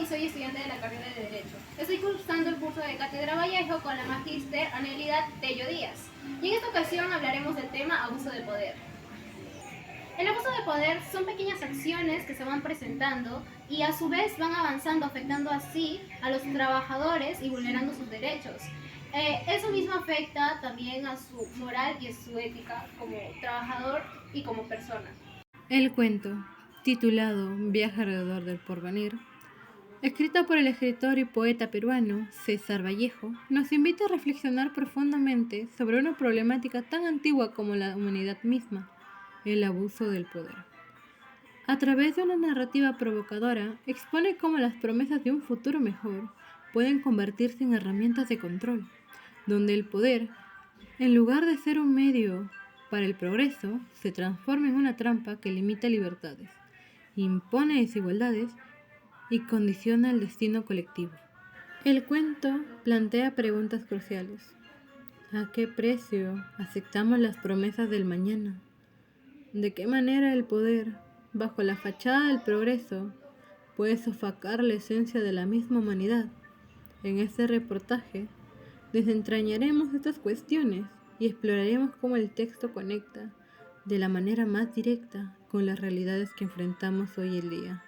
soy estudiante de la carrera de Derecho. Estoy cursando el curso de Cátedra Vallejo con la magíster Anelida Tello Díaz. Y en esta ocasión hablaremos del tema abuso de poder. El abuso de poder son pequeñas acciones que se van presentando y a su vez van avanzando, afectando así a los trabajadores y vulnerando sus derechos. Eso mismo afecta también a su moral y a su ética como trabajador y como persona. El cuento, titulado Viaje alrededor del porvenir, escrito por el escritor y poeta peruano César Vallejo, nos invita a reflexionar profundamente sobre una problemática tan antigua como la humanidad misma, el abuso del poder. A través de una narrativa provocadora, expone cómo las promesas de un futuro mejor pueden convertirse en herramientas de control, donde el poder, en lugar de ser un medio para el progreso, se transforma en una trampa que limita libertades, impone desigualdades y condiciona el destino colectivo. El cuento plantea preguntas cruciales. ¿A qué precio aceptamos las promesas del mañana? ¿De qué manera el poder, bajo la fachada del progreso, puede sofocar la esencia de la misma humanidad? En este reportaje desentrañaremos estas cuestiones y exploraremos cómo el texto conecta de la manera más directa con las realidades que enfrentamos hoy en día.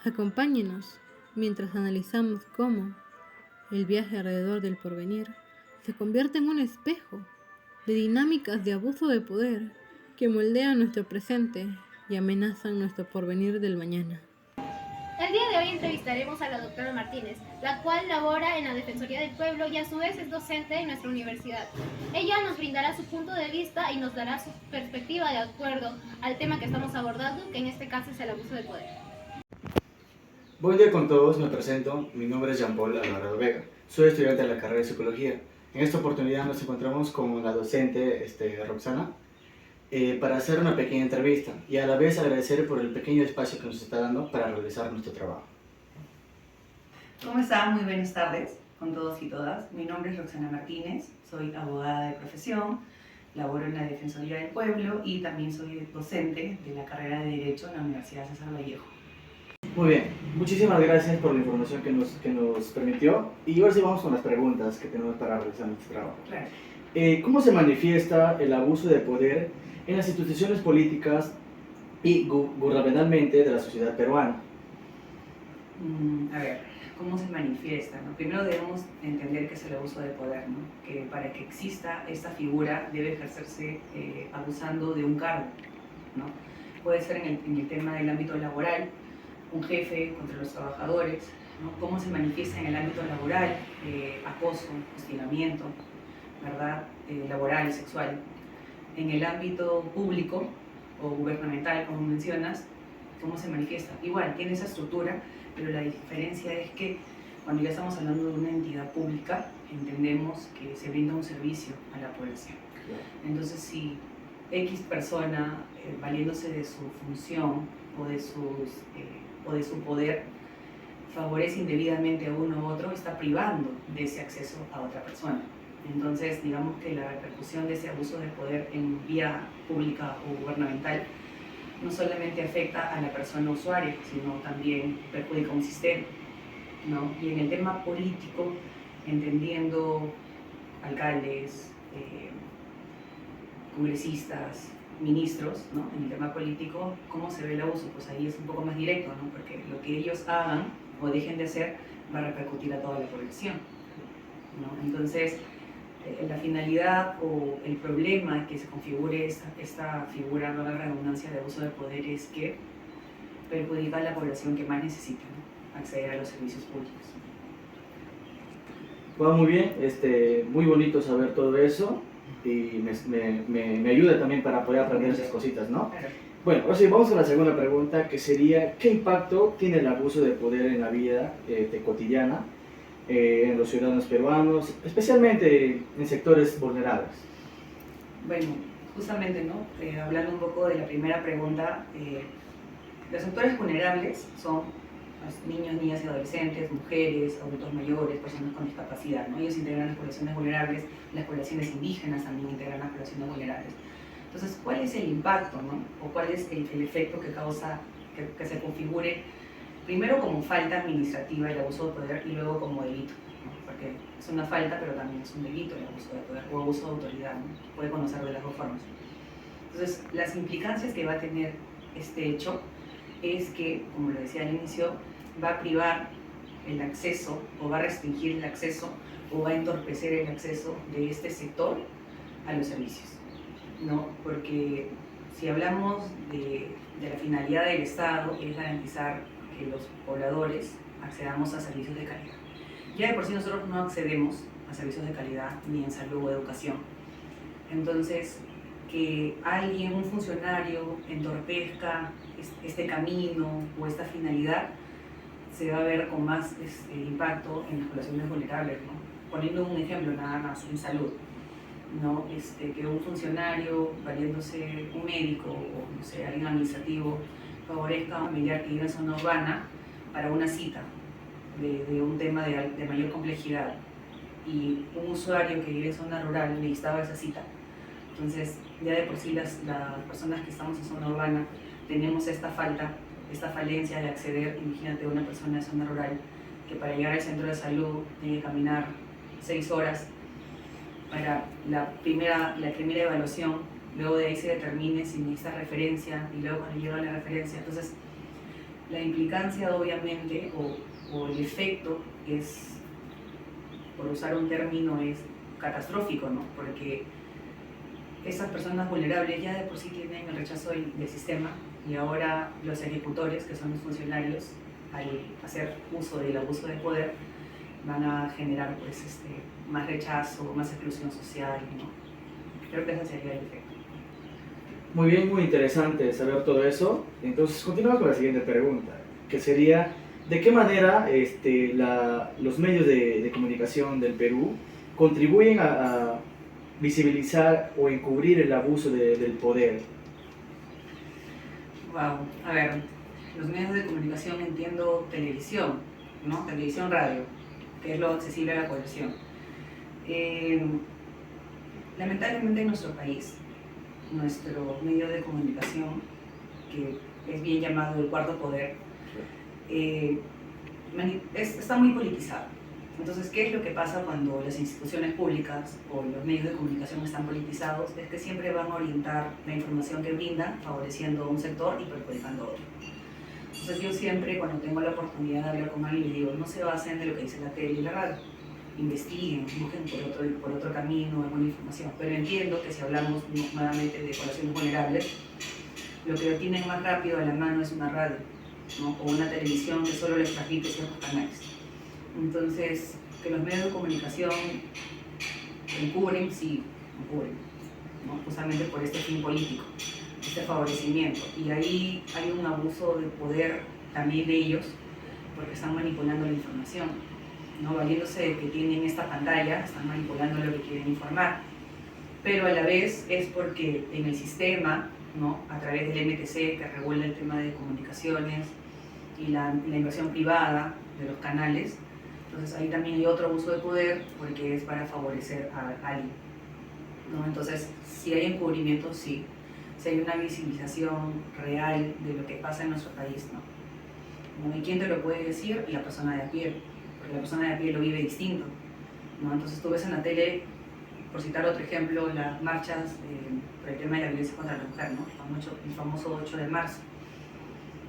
Acompáñenos mientras analizamos cómo el viaje alrededor del porvenir se convierte en un espejo de dinámicas de abuso de poder que moldean nuestro presente y amenazan nuestro porvenir del mañana. El día de hoy entrevistaremos a la doctora Martínez, la cual labora en la Defensoría del Pueblo y a su vez es docente en nuestra universidad. Ella nos brindará su punto de vista y nos dará su perspectiva de acuerdo al tema que estamos abordando, que en este caso es el abuso de poder. Buen día con todos, me presento, mi nombre es Jean-Paul Alvarado Vega, soy estudiante de la carrera de Psicología. En esta oportunidad nos encontramos con la docente Roxana para hacer una pequeña entrevista y a la vez agradecer por el pequeño espacio que nos está dando para realizar nuestro trabajo. ¿Cómo están? Muy buenas tardes con todos y todas. Mi nombre es Roxana Martínez, soy abogada de profesión, laboro en la Defensoría del Pueblo y también soy docente de la carrera de Derecho en la Universidad César Vallejo. Muy bien, muchísimas gracias por la información que nos permitió y ahora sí vamos con las preguntas que tenemos para realizar nuestro trabajo. Claro. ¿Cómo se manifiesta el abuso de poder en las instituciones políticas y gubernamentalmente de la sociedad peruana? A ver, ¿cómo se manifiesta? ¿No? Primero debemos entender qué es el abuso de poder, ¿no? Que para que exista esta figura debe ejercerse abusando de un cargo, ¿no? Puede ser en el tema del ámbito laboral, un jefe contra los trabajadores, ¿no? Cómo se manifiesta en el ámbito laboral, acoso, hostigamiento, ¿verdad? Laboral, sexual. En el ámbito público o gubernamental, como mencionas, ¿cómo se manifiesta? Igual, tiene esa estructura, pero la diferencia es que cuando ya estamos hablando de una entidad pública, entendemos que se brinda un servicio a la población. Entonces, si X persona, valiéndose de su función o de su poder, favorece indebidamente a uno u otro, está privando de ese acceso a otra persona. Entonces, digamos que la repercusión de ese abuso de poder en vía pública o gubernamental no solamente afecta a la persona usuaria, sino también perjudica a un sistema, ¿no? Y en el tema político, entendiendo alcaldes, congresistas, ministros, ¿no? En el tema político, ¿cómo se ve el abuso? Pues ahí es un poco más directo, ¿no? Porque lo que ellos hagan o dejen de hacer va a repercutir a toda la población, ¿no? Entonces, la finalidad o el problema que se configure esta figura, no la redundancia, de abuso de poder es que perjudica a la población que más necesita, ¿no? Acceder a los servicios públicos. Va muy bien, muy bonito saber todo eso y me ayuda también para poder aprender esas cositas, ¿no? Claro. Bueno, ahora sí, vamos con la segunda pregunta, que sería, ¿qué impacto tiene el abuso de poder en la vida cotidiana en los ciudadanos peruanos, especialmente en sectores vulnerables? Bueno, justamente, ¿no? Hablando un poco de la primera pregunta, los sectores vulnerables son los niños, niñas y adolescentes, mujeres, adultos mayores, personas con discapacidad, ¿no? Ellos integran las poblaciones vulnerables, las poblaciones indígenas también integran las poblaciones vulnerables. Entonces, ¿cuál es el impacto, ¿no? O cuál es el efecto que causa que se configure primero como falta administrativa el abuso de poder y luego como delito, ¿no? Porque es una falta pero también es un delito el abuso de poder o abuso de autoridad, ¿no? Se puede conocer de las dos formas. Entonces, las implicancias que va a tener este hecho es que, como lo decía al inicio, va a privar el acceso o va a restringir el acceso o va a entorpecer el acceso de este sector a los servicios, ¿no? Porque si hablamos de la finalidad del Estado es garantizar que los pobladores accedamos a servicios de calidad. Ya de por sí nosotros no accedemos a servicios de calidad ni en salud o educación. Entonces, que alguien, un funcionario, entorpezca este camino o esta finalidad, se va a ver con más impacto en las poblaciones vulnerables, ¿no? Poniendo un ejemplo nada más, en salud, ¿no? Que un funcionario, valiéndose un médico o no sé, alguien administrativo, favorezca a un familiar que vive en zona urbana para una cita de un tema de mayor complejidad y un usuario que vive en zona rural necesitaba esa cita. Entonces, ya de por sí las personas que estamos en zona urbana tenemos esta falencia de acceder. Imagínate una persona de zona rural que para llegar al centro de salud tiene que caminar 6 horas para la primera evaluación, luego de ahí se determine si necesita referencia y luego cuando llega la referencia. Entonces, la implicancia obviamente o el efecto es, por usar un término, es catastrófico, ¿no? Porque esas personas vulnerables ya de por sí tienen el rechazo del sistema y ahora los ejecutores, que son los funcionarios, al hacer uso del abuso de poder, van a generar pues, más rechazo, más exclusión social, ¿no? Creo que ese sería el efecto. Muy bien, muy interesante saber todo eso. Entonces, continuamos con la siguiente pregunta, que sería, ¿de qué manera los medios de comunicación del Perú contribuyen a visibilizar o encubrir el abuso del poder? Wow, a ver, los medios de comunicación entiendo televisión, ¿no? Televisión, radio, que es lo accesible a la población. Lamentablemente en nuestro país, nuestro medio de comunicación, que es bien llamado el cuarto poder, está muy politizado. Entonces, ¿qué es lo que pasa cuando las instituciones públicas o los medios de comunicación están politizados? Es que siempre van a orientar la información que brindan favoreciendo a un sector y perjudicando a otro. Entonces, yo siempre, cuando tengo la oportunidad de hablar con alguien, le digo, no se basen en lo que dice la tele y la radio. Investiguen, busquen por otro camino, alguna información. Pero entiendo que si hablamos nuevamente de poblaciones vulnerables, lo que lo tienen más rápido a la mano es una radio, ¿no? O una televisión que solo les transmite ciertos canales. Entonces, que los medios de comunicación encubren, sí, encubren, ¿no? Justamente por este fin político, este favorecimiento. Y ahí hay un abuso de poder también de ellos, porque están manipulando la información, ¿no? Valiéndose de que tienen esta pantalla, están manipulando lo que quieren informar. Pero a la vez es porque en el sistema, ¿no? A través del MTC, que regula el tema de comunicaciones y la inversión privada de los canales, entonces ahí también hay otro abuso de poder porque es para favorecer a alguien, ¿no? Entonces, si hay encubrimiento, sí. Si hay una visibilización real de lo que pasa en nuestro país, ¿no? ¿Y quién te lo puede decir? La persona de a pie, porque la persona de a pie lo vive distinto, ¿no? Entonces tú ves en la tele, por citar otro ejemplo, las marchas por el tema de la violencia contra la mujer, ¿no? El famoso 8 de marzo.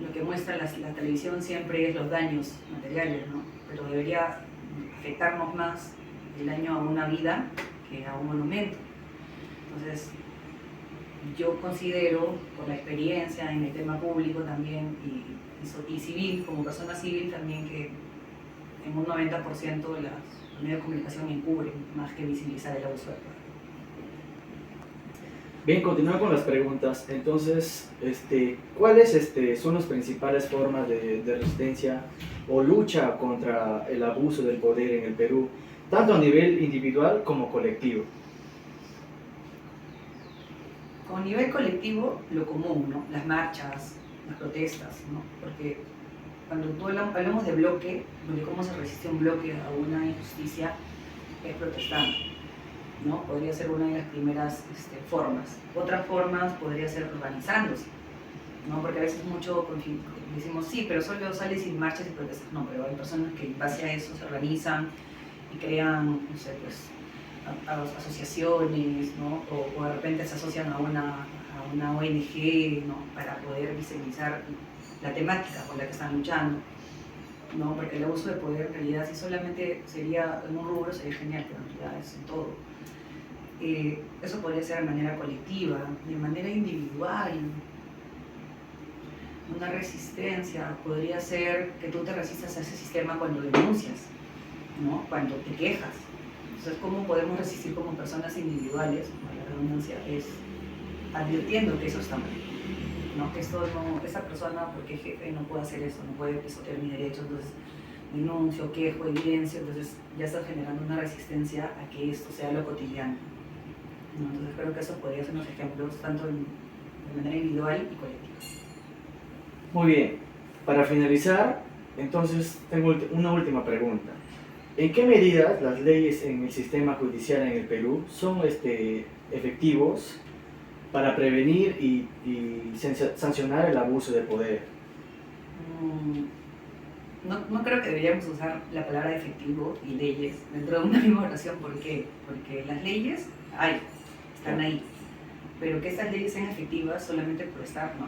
Lo que muestra la televisión siempre es los daños materiales, ¿no? Pero debería afectarnos más el daño a una vida que a un monumento. Entonces, yo considero, por la experiencia en el tema público también y civil, como persona civil también, que en un 90% los medios de comunicación encubren más que visibilizar el abuso de poder. Bien, continuando con las preguntas. Entonces, ¿cuáles son las principales formas de resistencia o lucha contra el abuso del poder en el Perú, tanto a nivel individual como colectivo? Como nivel colectivo, lo común, ¿no? Las marchas, las protestas, ¿no? Porque cuando hablamos de bloque, de cómo se resiste un bloque a una injusticia, es protestando, ¿no? Podría ser una de las primeras formas. Otras formas podría ser organizándose, ¿no? Porque a veces mucho decimos, sí, pero solo sales sin marchas y protestas. No, pero hay personas que en base a eso se organizan y crean, no sé, pues, asociaciones, ¿no? O de repente se asocian a una ONG, ¿no? Para poder visibilizar la temática con la que están luchando, ¿no? Porque el abuso de poder en realidad si solamente sería en un rubro sería genial, pero en realidad es en todo. Eso podría ser de manera colectiva, de manera individual. Una resistencia podría ser que tú te resistas a ese sistema cuando denuncias, ¿no? Cuando te quejas. Entonces, ¿cómo podemos resistir como personas individuales? La redundancia es advirtiendo que eso está mal, ¿no? Que esto no, esa persona, porque es jefe, no puede hacer eso, no puede pisotear mi derecho, entonces denuncio, quejo, evidencio, entonces ya está generando una resistencia a que esto sea lo cotidiano, ¿no? Entonces creo que eso podría ser unos ejemplos, tanto de manera individual y colectiva. Muy bien, para finalizar, entonces tengo una última pregunta. ¿En qué medidas las leyes en el sistema judicial en el Perú son efectivos para prevenir y sancionar el abuso de poder? No creo que deberíamos usar la palabra efectivo y leyes dentro de una misma oración. ¿Por qué? Porque las leyes están ahí, pero que estas leyes sean efectivas solamente por estar, no.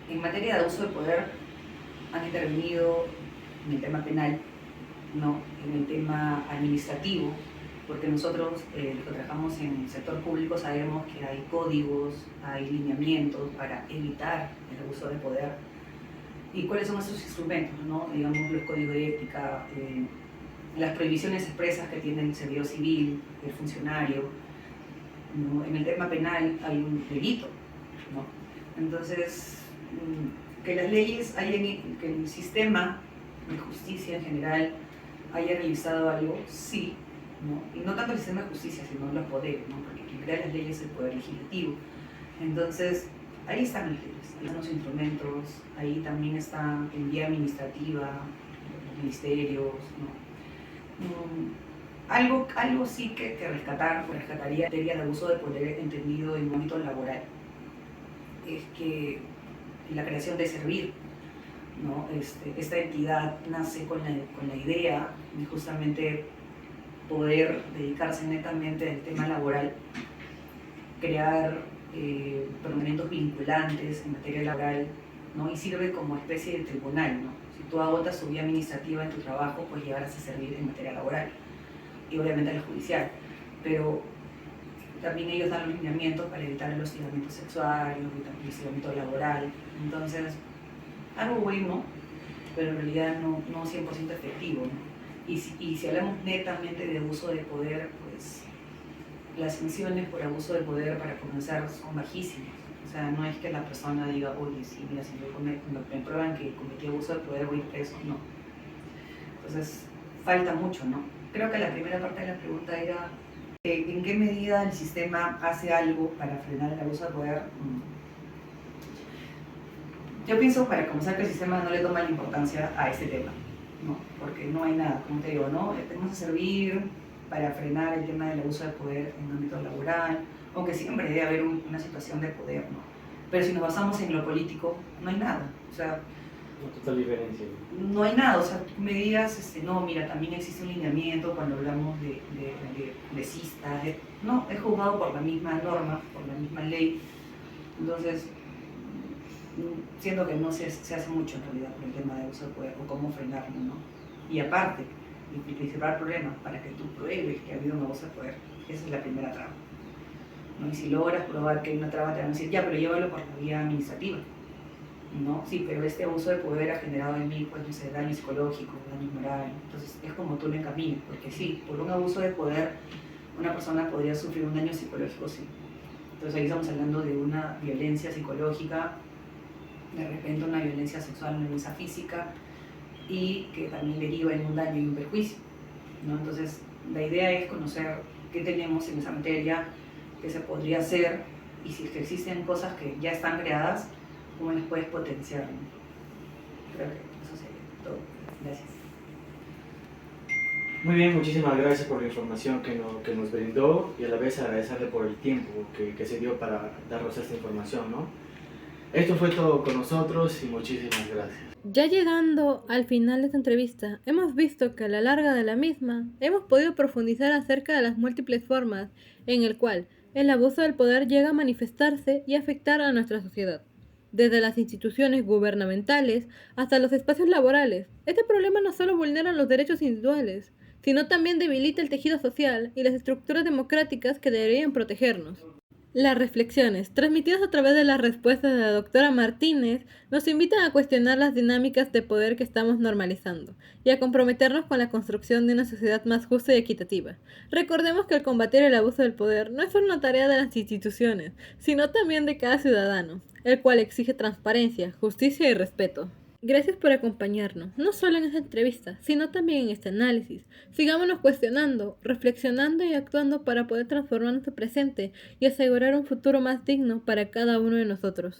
En materia de abuso de poder han intervenido en el tema penal, ¿no? En el tema administrativo, porque nosotros los que trabajamos en el sector público sabemos que hay códigos, hay lineamientos para evitar el abuso de poder. ¿Y cuáles son esos instrumentos, ¿no? Digamos, los códigos de ética, las prohibiciones expresas que tiene el servidor civil, el funcionario, ¿no? En el tema penal hay un delito, ¿no? Entonces, que las leyes que el sistema de justicia en general haya realizado algo, sí, ¿no? Y no tanto el sistema de justicia, sino los poderes, ¿no? Porque quien crea las leyes es el poder legislativo. Entonces, ahí están las leyes, ahí están los instrumentos, ahí también está en vía administrativa, los ministerios, ¿no? Algo sí que rescataría en materia de abuso de poder entendido en un ámbito laboral, es que la creación de Servir, ¿no? Esta entidad nace con la idea de justamente poder dedicarse netamente al tema laboral, crear procedimientos vinculantes en materia laboral, ¿no? Y sirve como especie de tribunal, ¿no? Si tú agotas tu vía administrativa en tu trabajo, pues llegarás a servir en materia laboral y obviamente la judicial, pero también ellos dan los lineamientos para evitar el hostigamiento sexual, el hostigamiento laboral. Entonces, algo bueno, pero en realidad no 100% efectivo, ¿no? Y si hablamos netamente de abuso de poder, pues las sanciones por abuso de poder para comenzar son bajísimas. O sea, no es que la persona diga, oye, sí, mira, si me prueban que cometí abuso de poder voy preso, no. Entonces, falta mucho, ¿no? Creo que la primera parte de la pregunta era ¿en qué medida el sistema hace algo para frenar el abuso de poder? Yo pienso, para comenzar, que el sistema no le toma la importancia a este tema, ¿no? Porque no hay nada, como te digo, ¿no? Tenemos que servir para frenar el tema del abuso de poder en el ámbito laboral, aunque siempre debe haber una situación de poder, ¿no? Pero si nos basamos en lo político, no hay nada. O sea, Una total diferencia. no hay nada. O sea, tú me digas, no, mira, también existe un lineamiento cuando hablamos de cistas. No, es juzgado por la misma norma, por la misma ley. Entonces, siento que no se hace mucho en realidad por el tema de abuso de poder o cómo frenarlo, ¿no? Y aparte, el principal problema para que tú pruebes que ha habido un abuso de poder, esa es la primera traba, ¿no? Y si logras probar que hay una traba, te van a decir, ya, pero llévalo por la vía administrativa, ¿no? Sí, pero este abuso de poder ha generado en mí, pues, no sé, daño psicológico, daño moral. Entonces, es como tú lo encamines, porque sí, por un abuso de poder, una persona podría sufrir un daño psicológico, sí. Entonces, ahí estamos hablando de una violencia psicológica, de repente una violencia sexual, una violencia física, y que también deriva en un daño y un perjuicio, ¿no? Entonces, la idea es conocer qué tenemos en esa materia, qué se podría hacer, y si existen cosas que ya están creadas, cómo las puedes potenciar, ¿no? Creo que eso sería todo. Gracias. Muy bien, muchísimas gracias por la información que nos brindó y a la vez agradecerle por el tiempo que se dio para darnos esta información, ¿no? Esto fue todo con nosotros y muchísimas gracias. Ya llegando al final de esta entrevista, hemos visto que a la larga de la misma hemos podido profundizar acerca de las múltiples formas en el cual el abuso del poder llega a manifestarse y afectar a nuestra sociedad. Desde las instituciones gubernamentales hasta los espacios laborales, este problema no solo vulnera los derechos individuales, sino también debilita el tejido social y las estructuras democráticas que deberían protegernos. Las reflexiones, transmitidas a través de las respuestas de la doctora Martínez, nos invitan a cuestionar las dinámicas de poder que estamos normalizando y a comprometernos con la construcción de una sociedad más justa y equitativa. Recordemos que el combatir el abuso del poder no es solo una tarea de las instituciones, sino también de cada ciudadano, el cual exige transparencia, justicia y respeto. Gracias por acompañarnos, no solo en esta entrevista, sino también en este análisis. Sigámonos cuestionando, reflexionando y actuando para poder transformar nuestro presente y asegurar un futuro más digno para cada uno de nosotros.